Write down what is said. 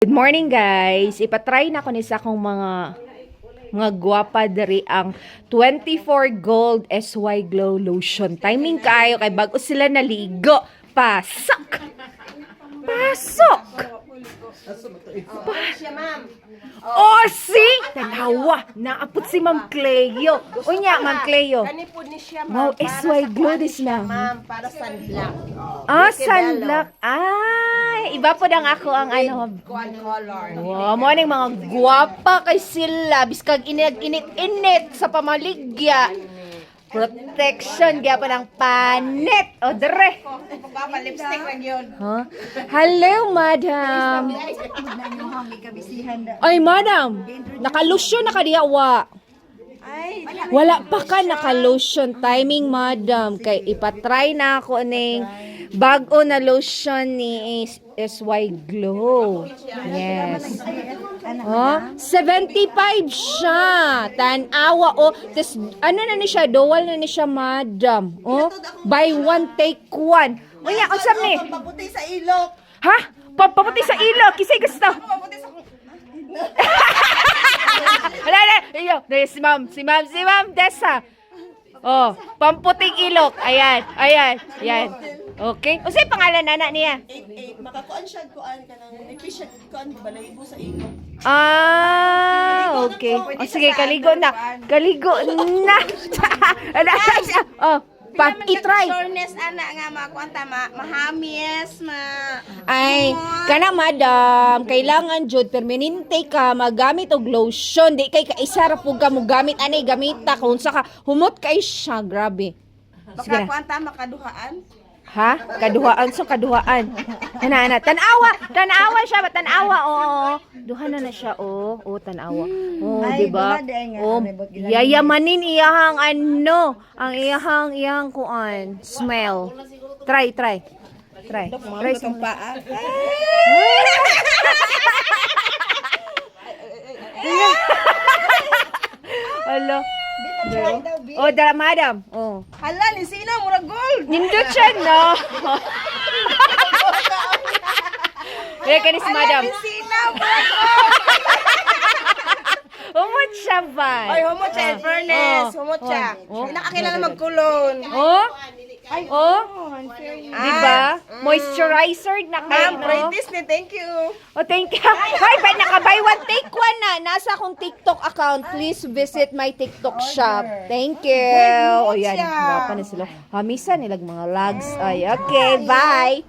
Good morning guys. Ipatry na ko ni sa akong mga gwapa diri ang 24 Gold SY Glow Lotion. Timing kayo kay bago sila naligo. Pasok. Pasok. Oh, see? Tanawa. Naapot si Ma'am Cleo. Unya, Ma'am Cleo. Wow, SY Glow this lang. Ma'am, para sunblock. Ah, sunblock. Ay, iba po dang ako ang ano. Color. Wow, mo ning mga gwapa kay sila. Biskag init-init sa pamaligya. Protection, kaya pa ng panit. O, dere. Papa, lipstick lang yun. Huh? Hello, madam. Ay, madam. Nakalusyon na ka diya, wa. Wala pa ka naka-lotion. Timing, madam. Kay ipatry na ako ning bago na lotion ni SY Glow. Yes. Oh, 75 siya. Tanawa, oh. Tapos, ano na ni siya? Dual na ni siya, madam. Oh, buy one, take one. O yan, usap ni. Paputi sa ilok. Ha? Paputi sa ilok. Kisay gusto. Paputi sa... Wala na. Iyo, si ma'am Dessa. Oh, pamputing ilok. Ayan. Okay. O sa'yo pangalan na niya? 8-8. Makakuan siya, kuan ka ng... Nagkisya, kuan, balayibo sa ilok. Ah, okay. O sige, kaligo na. Oh, i-try. Soreness, ana nga, makuan tama. Mahamis, Ay, kana madam, kailangan jud permanente ka magamit og lotion. Di kay kaisa ra pug ka mo gamit anay gamita kung sa ka humot kay siya, grabe. Sige na. Baka kuan tama, kaduhaan. Ha? Kaduhaan so kaduhaan. Ana tanawa siya ba tanawa oo. Duha na siya oh. Oh tanawa. Oh, di ba? Oh, yayamanin iyahang ano, ang iyahang kuan, smell. Try. Try Itong paa. Hello. Oh, madam. Oh. Hala, ni sino, mura gold. Nindot siya, no? Eh, kanis, madam. Ni sino, mura gold. Humot siya ba? Ay, humot siya, in fairness. Humot siya. Nakakilala magkulon. Oh? Oh? Diba? Moisturizer na kayo, Ma'am, no? practice ni, thank you. Oh, thank you. Hi, but naka-buy one, take one na. Nasa akong TikTok account. Please visit my TikTok shop. Thank you. Oh, yan. Bapa na sila. Hamisan nilag mga lags. Ay, okay. Bye.